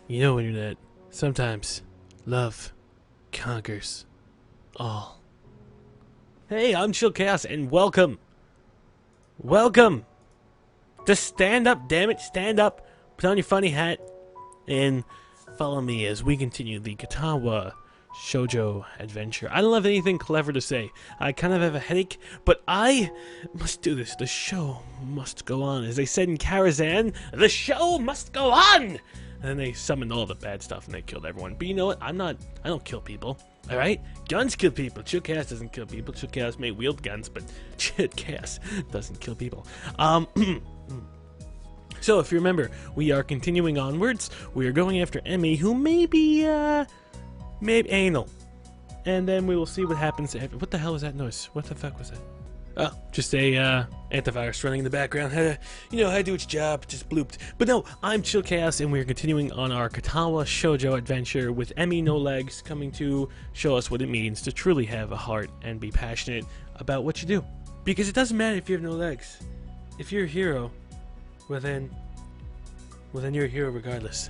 You know, Internet, sometimes love conquers all. Hey, I'm Chill Chaos, and welcome. Welcome to Stand Up, damn it, stand up. Put on your funny hat and follow me as we continue the Katawa Shoujo adventure. I don't have anything clever to say. I kind of have a headache, but I must do this. The show must go on. As they said in Karazhan, the show must go on! And then they summoned all the bad stuff and they killed everyone. But you know what? I don't kill people. Alright? Guns kill people. Chill Chaos doesn't kill people. Chill Chaos may wield guns, but Chill Chaos doesn't kill people. So if you remember, we are continuing onwards. We are going after Emmy, who may be anal. And then we will see what happens after. What the hell was that noise? What the fuck was that? Oh, just a antivirus running in the background. Had to do its job. Just blooped. But no, I'm Chill Chaos, and we're continuing on our Katawa Shoujo adventure with Emmy No Legs coming to show us what it means to truly have a heart and be passionate about what you do. Because it doesn't matter if you have no legs. If you're a hero, well then you're a hero regardless.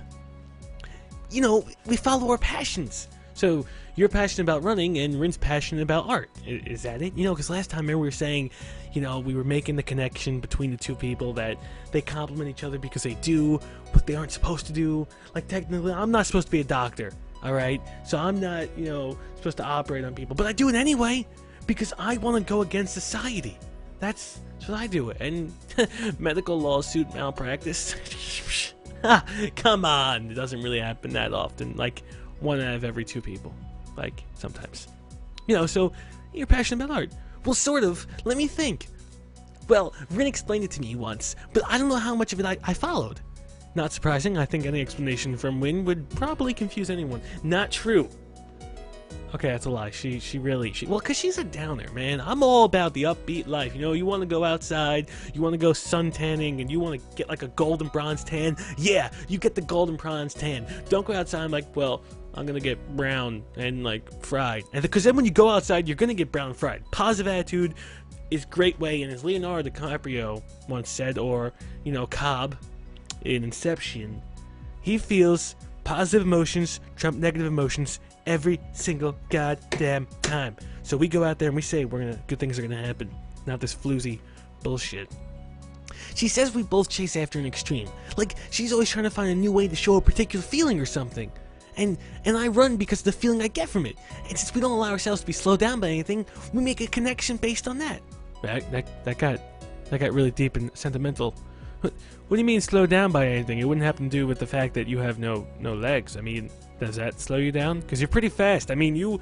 You know, we follow our passions. So you're passionate about running, and Rin's passionate about art. Is that it? You know, because last time we were saying, you know, we were making the connection between the two people that they complement each other because they do what they aren't supposed to do. Like, technically, I'm not supposed to be a doctor, all right? So I'm not, you know, supposed to operate on people. But I do it anyway because I want to go against society. That's what I do. And medical lawsuit malpractice. Come on. It doesn't really happen that often. Like, one out of every two people. Like, sometimes. You know, so you're passionate about art. Well, sort of. Let me think. Well, Rin explained it to me once, but I don't know how much of it I followed. Not surprising. I think any explanation from Rin would probably confuse anyone. Not true. Okay, that's a lie. Well, because she's a downer, man. I'm all about the upbeat life. You know, you want to go outside, you want to go sun tanning, and you want to get like a golden bronze tan. Yeah, you get the golden bronze tan. Don't go outside and like, well, I'm going to get brown and like fried. And because then when you go outside, you're going to get brown and fried. Positive attitude is a great way, and as Leonardo DiCaprio once said, or, you know, Cobb in Inception, he feels positive emotions trump negative emotions every single goddamn time. So we go out there and we say good things are gonna happen, not this floozy bullshit. She says we both chase after an extreme. Like, she's always trying to find a new way to show a particular feeling or something. And I run because of the feeling I get from it. And since we don't allow ourselves to be slowed down by anything, we make a connection based on that. That got really deep and sentimental. What do you mean slowed down by anything? It wouldn't have to do with the fact that you have no legs. I mean, does that slow you down? Because you're pretty fast. I mean, you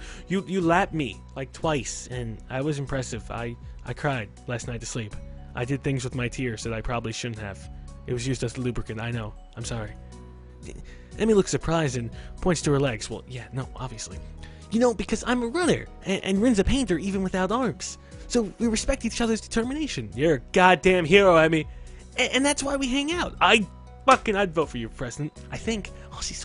lapped me like twice, and I was impressive. I cried last night to sleep. I did things with my tears that I probably shouldn't have. It was used as a lubricant. I know. I'm sorry. Emmy looks surprised and points to her legs. Well, yeah, no, obviously. You know, because I'm a runner, and Rin's a painter even without arms. So we respect each other's determination. You're a goddamn hero, Emmy. And that's why we hang out. I'd vote for you for president, I think. Oh, she's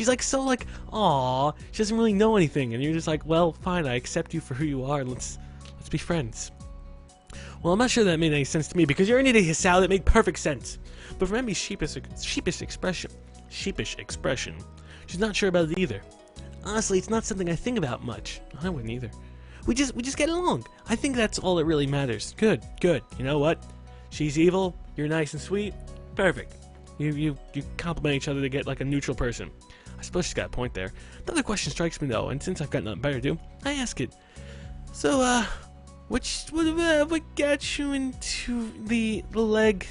like, aw, she doesn't really know anything. And you're just like, well, fine, I accept you for who you are. Let's be friends. Well, I'm not sure that made any sense to me because you're an idiot, Sal. That made perfect sense. But for Emmy's sheepish expression, she's not sure about it either. Honestly, it's not something I think about much. I wouldn't either. We just get along. I think that's all that really matters. Good. You know what? She's evil, you're nice and sweet. Perfect. You compliment each other to get like a neutral person. I suppose she's got a point there. Another question strikes me though, and since I've got nothing better to do, I ask it. So, what got you into the leg,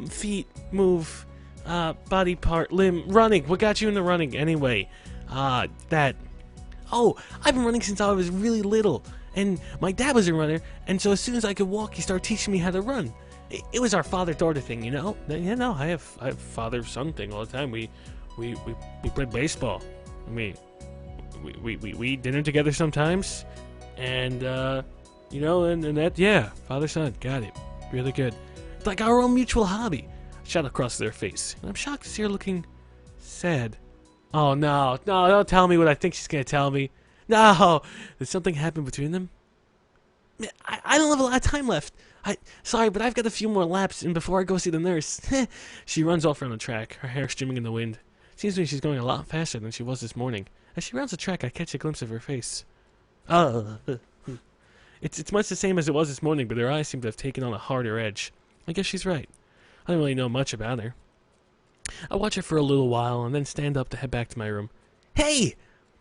feet, move, body part, limb, running? What got you into running anyway? That. Oh, I've been running since I was really little, and my dad was a runner, and so as soon as I could walk, he started teaching me how to run. It was our father-daughter thing, you know? Yeah, no, I have father-son thing all the time. We played baseball. I mean, we eat dinner together sometimes, and you know, and that, yeah, father-son, got it, really good. It's like our own mutual hobby. Shot across their face, and I'm shocked to see her looking sad. Oh no, don't tell me what I think she's gonna tell me. No, did something happen between them? I don't have a lot of time left. Sorry, but I've got a few more laps, and before I go see the nurse. She runs off around the track, her hair streaming in the wind. Seems to me she's going a lot faster than she was this morning. As she rounds the track, I catch a glimpse of her face. It's much the same as it was this morning, but her eyes seem to have taken on a harder edge. I guess she's right. I don't really know much about her. I watch her for a little while and then stand up to head back to my room. Hey!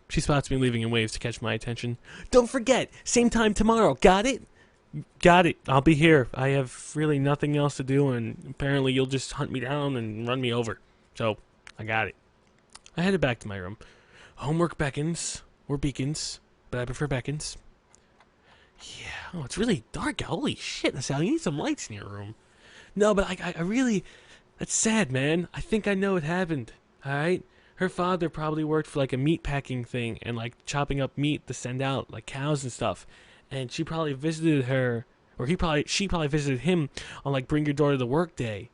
She spots me leaving and waves to catch my attention. Don't forget, same time tomorrow, got it? Got it. I'll be here. I have really nothing else to do, and apparently you'll just hunt me down and run me over. So, I got it. I headed back to my room. Homework beckons, or beacons, but I prefer beckons. Yeah, it's really dark. Holy shit, Sal, you need some lights in your room. No, but I really... That's sad, man. I think I know what happened, alright? Her father probably worked for, like, a meat packing thing and, like, chopping up meat to send out, like, cows and stuff. And she probably visited her, or she probably visited him on, like, Bring Your Daughter to Work Day.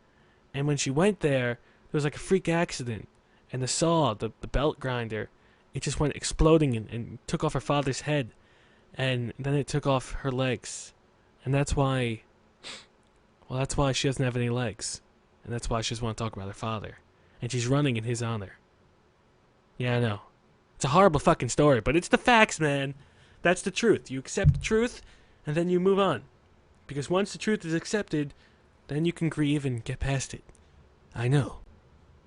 And when she went there was, like, a freak accident. And the saw, the belt grinder, it just went exploding and took off her father's head. And then it took off her legs. And that's why... Well, that's why she doesn't have any legs. And that's why she doesn't want to talk about her father. And she's running in his honor. Yeah, I know. It's a horrible fucking story, but it's the facts, man. That's the truth. You accept the truth, and then you move on. Because once the truth is accepted, then you can grieve and get past it. I know.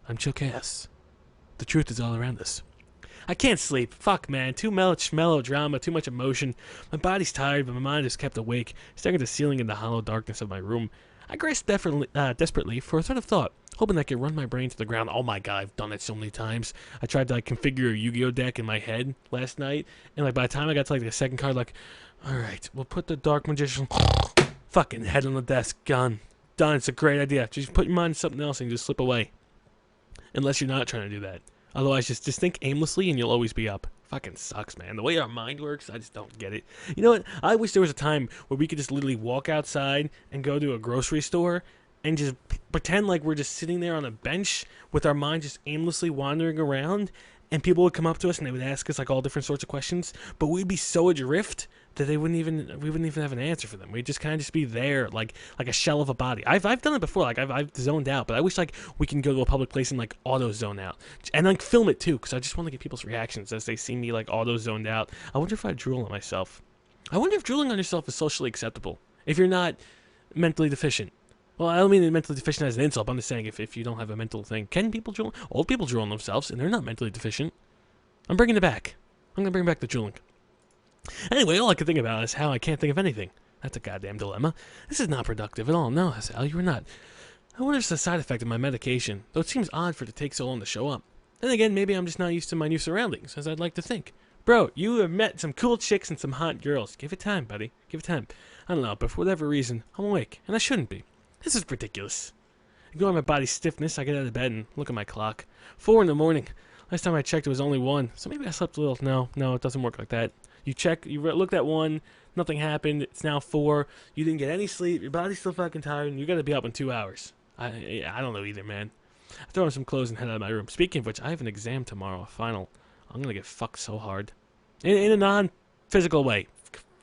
I'm Chill Chaos. The truth is all around us. I can't sleep. Fuck, man. Too much melodrama, too much emotion. My body's tired, but my mind is kept awake, staring at the ceiling in the hollow darkness of my room. I grasp desperately for a sort of thought, hoping I could run my brain to the ground. Oh my god, I've done it so many times. I tried to, like, configure a Yu-Gi-Oh deck in my head last night, and, like, by the time I got to, like, the second card, like, alright, we'll put the Dark Magician fucking head on the desk. Done. It's a great idea. Just put your mind to something else and just slip away. Unless you're not trying to do that. Otherwise, just think aimlessly and you'll always be up. Fucking sucks, man. The way our mind works, I just don't get it. You know what? I wish there was a time where we could just literally walk outside and go to a grocery store and just pretend like we're just sitting there on a bench with our mind just aimlessly wandering around, and people would come up to us and they would ask us, like, all different sorts of questions, but we'd be so adrift that we wouldn't even have an answer for them. We'd just kind of just be there, like a shell of a body. I've done it before. Like, I've zoned out, but I wish, like, we can go to a public place and, like, auto zone out and, like, film it too, because I just want to get people's reactions as they see me, like, auto zoned out. I wonder if I drool on myself. I wonder if drooling on yourself is socially acceptable if you're not mentally deficient. Well, I don't mean mentally deficient as an insult, but I'm just saying if you don't have a mental thing. Can people drool? Old people drool on themselves, and they're not mentally deficient. I'm bringing it back. I'm going to bring back the drooling. Anyway, all I can think about is how I can't think of anything. That's a goddamn dilemma. This is not productive at all. No, Sal, you are not. I wonder if it's a side effect of my medication, though it seems odd for it to take so long to show up. Then again, maybe I'm just not used to my new surroundings, as I'd like to think. Bro, you have met some cool chicks and some hot girls. Give it time, buddy. Give it time. I don't know, but for whatever reason, I'm awake, and I shouldn't be. This is ridiculous. Ignoring my body's stiffness, I get out of bed and look at my clock. 4 in the morning. Last time I checked, it was only 1, so maybe I slept a little. No, it doesn't work like that. You check, you looked at 1, nothing happened, it's now 4, you didn't get any sleep, your body's still fucking tired, and you gotta be up in 2 hours. I don't know either, man. I throw on some clothes and head out of my room. Speaking of which, I have an exam tomorrow, a final. I'm gonna get fucked so hard. In a non-physical way.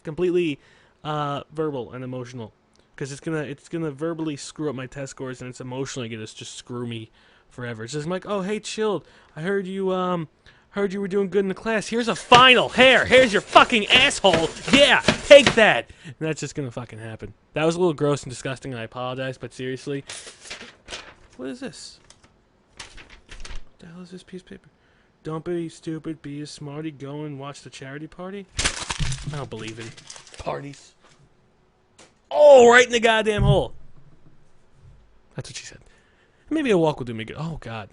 Completely verbal and emotional. Because it's gonna verbally screw up my test scores, and it's emotionally gonna just screw me forever. It's just like, oh, hey, Chilled, I heard you were doing good in the class. Here's a final. Here's your fucking asshole. Yeah, take that. And that's just gonna fucking happen. That was a little gross and disgusting, and I apologize, but seriously. What is this? What the hell is this piece of paper? Don't be stupid, be a smarty, go and watch the charity party? I don't believe in parties. Oh, right in the goddamn hole. That's what she said. Maybe a walk will do me good. Oh, God.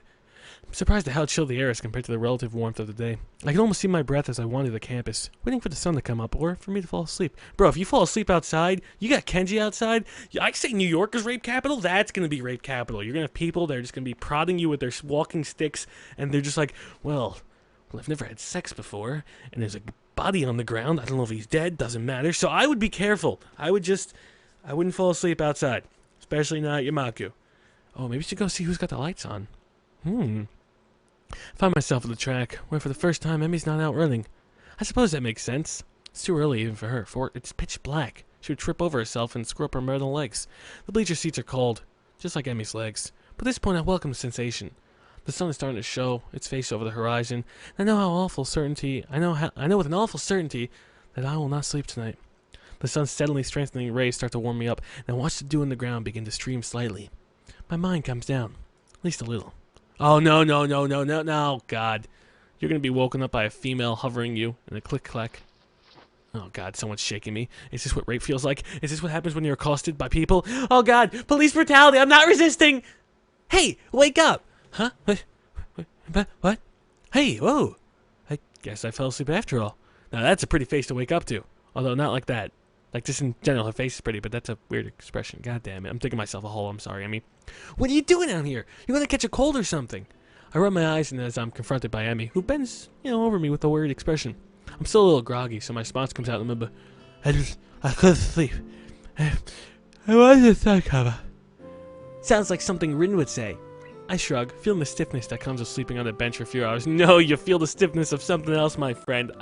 I'm surprised at how chill the air is compared to the relative warmth of the day. I can almost see my breath as I wander the campus, waiting for the sun to come up or for me to fall asleep. Bro, if you fall asleep outside, you got Kenji outside. I say New York is rape capital. That's going to be rape capital. You're going to have people that are just going to be prodding you with their walking sticks, and they're just like, well, I've never had sex before, and there's a body on the ground. I don't know if he's dead. Doesn't matter. So I would be careful. I wouldn't fall asleep outside, especially not Yamaku. Oh, maybe we should go see who's got the lights on. Found myself at the track, where for the first time Emmy's not out running. I suppose that makes sense. It's too early even for her, for it's pitch black. She would trip over herself and screw up her metal legs. The bleacher seats are cold, just like Emmy's legs. But at this point I welcome the sensation. The sun is starting to show its face over the horizon. I know with an awful certainty that I will not sleep tonight. The sun's steadily strengthening rays start to warm me up, and I watch the dew in the ground begin to stream slightly. My mind comes down, at least a little. Oh, no, no, no, no, no, no, God. You're going to be woken up by a female hovering you in a click-clack. Oh, God, someone's shaking me. Is this what rape feels like? Is this what happens when you're accosted by people? Oh, God, police brutality, I'm not resisting! Hey, wake up! Huh? What? Hey, whoa! I guess I fell asleep after all. Now, that's a pretty face to wake up to. Although, not like that. Like, just in general, her face is pretty, but that's a weird expression. God damn it. I'm digging myself a hole. I'm sorry, Emmy. What are you doing out here? You want to catch a cold or something? I rub my eyes, and as I'm confronted by Emmy, who bends, over me with a worried expression. I'm still a little groggy, so my response comes out in the middle. I couldn't sleep. I wanted to cover. Sounds like something Rin would say. I shrug, feeling the stiffness that comes with sleeping on the bench for a few hours. No, you feel the stiffness of something else, my friend.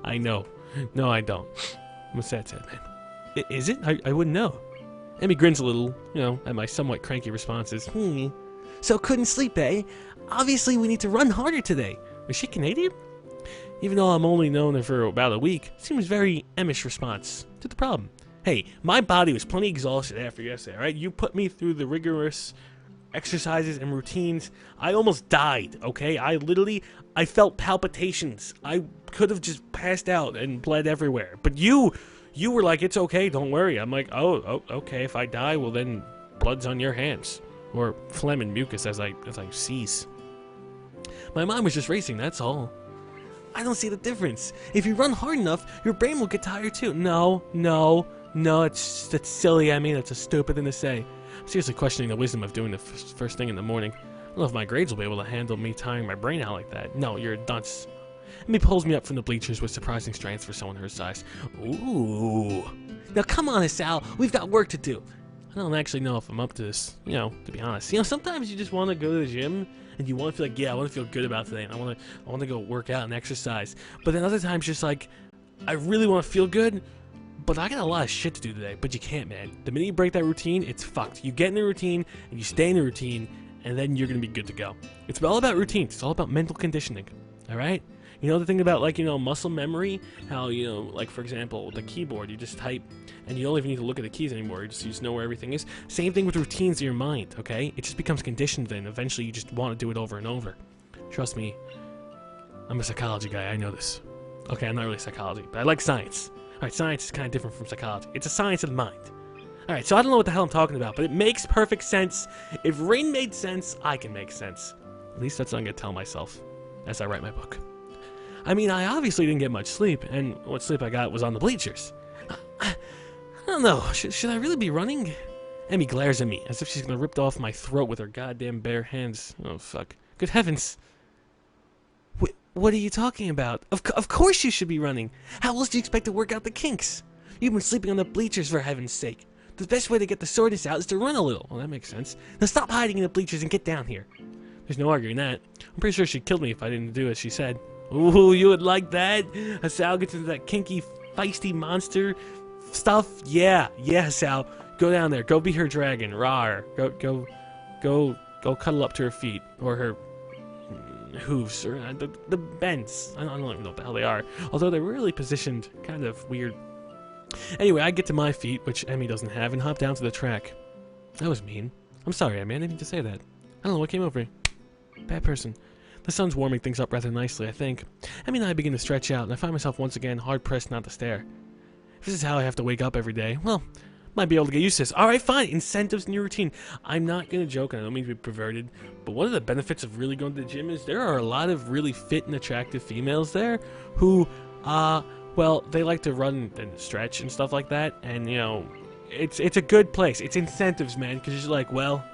I know. No, I don't. What's that, man? Is it? I wouldn't know. Emmy grins a little, at my somewhat cranky responses. So couldn't sleep, eh? Obviously, we need to run harder today. Is she Canadian? Even though I'm only known her for about a week, seems very Emmish response to the problem. Hey, my body was plenty exhausted after yesterday, alright? You put me through the rigorous exercises and routines. I almost died, okay? I felt palpitations. I could have just passed out and bled everywhere. But you were like, it's okay, don't worry. I'm like, oh, okay, if I die, well then blood's on your hands. Or phlegm and mucus as I seize. My mind was just racing, that's all. I don't see the difference. If you run hard enough, your brain will get tired too. No, that's silly. I mean, that's a stupid thing to say. I'm seriously questioning the wisdom of doing the first thing in the morning. I don't know if my grades will be able to handle me tiring my brain out like that. No, you're a dunce. And he pulls me up from the bleachers with surprising strength for someone her size. Ooh. Now come on, Sal. We've got work to do. I don't actually know if I'm up to this, to be honest. Sometimes you just want to go to the gym and you want to feel like, yeah, I want to feel good about today, and I want to go work out and exercise. But then other times, just like, I really want to feel good, but I got a lot of shit to do today. But you can't, man. The minute you break that routine, it's fucked. You get in the routine, and you stay in the routine, and then you're going to be good to go. It's all about routines. It's all about mental conditioning, all right? The thing about, like, muscle memory, how, like, for example, with the keyboard, you just type, and you don't even need to look at the keys anymore. You just know where everything is. Same thing with routines in your mind, okay? It just becomes conditioned, and eventually you just want to do it over and over. Trust me, I'm a psychology guy. I know this. Okay, I'm not really psychology, but I like science. All right, science is kind of different from psychology. It's a science of the mind. All right, so I don't know what the hell I'm talking about, but it makes perfect sense. If rain made sense, I can make sense. At least that's what I'm going to tell myself as I write my book. I mean, I obviously didn't get much sleep, and what sleep I got was on the bleachers. I don't know. Should I really be running? Emmy glares at me as if she's going to rip off my throat with her goddamn bare hands. Oh, fuck. Good heavens. What are you talking about? Of course you should be running. How else do you expect to work out the kinks? You've been sleeping on the bleachers, for heaven's sake. The best way to get the soreness out is to run a little. Well, that makes sense. Now stop hiding in the bleachers and get down here. There's no arguing that. I'm pretty sure she'd kill me if I didn't do as she said. Ooh, you would like that? Sal gets into that kinky, feisty monster stuff? Yeah, Sal. Go down there. Go be her dragon. Rawr. Go cuddle up to her feet. Or her hooves. Or the bends. I don't even know what the hell they are. Although they're really positioned kind of weird. Anyway, I get to my feet, which Emmy doesn't have, and hop down to the track. That was mean. I'm sorry, Emmy. I didn't mean to say that. I don't know what came over me. Bad person. The sun's warming things up rather nicely, I think. Emmy and I begin to stretch out, and I find myself once again hard-pressed not to stare. If this is how I have to wake up every day, well, might be able to get used to this. Alright, fine. Incentives in your routine. I'm not going to joke, and I don't mean to be perverted, but one of the benefits of really going to the gym is there are a lot of really fit and attractive females there who, well, they like to run and stretch and stuff like that, and, it's a good place. It's incentives, man, because you're like, well,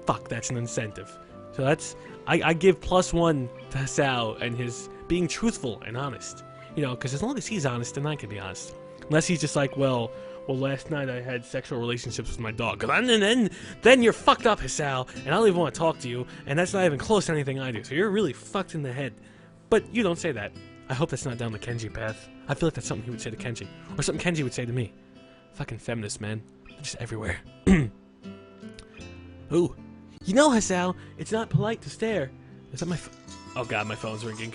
fuck, that's an incentive. So that's... I give +1 to Sal and his being truthful and honest. Because as long as he's honest, then I can be honest. Unless he's just like, well, last night I had sexual relationships with my dog. And then you're fucked up, Sal, and I don't even want to talk to you, and that's not even close to anything I do. So you're really fucked in the head. But you don't say that. I hope that's not down the Kenji path. I feel like that's something he would say to Kenji. Or something Kenji would say to me. Fucking feminists, man. They're just everywhere. Ooh. You know, Hasao, it's not polite to stare. Is that my oh god, my phone's ringing.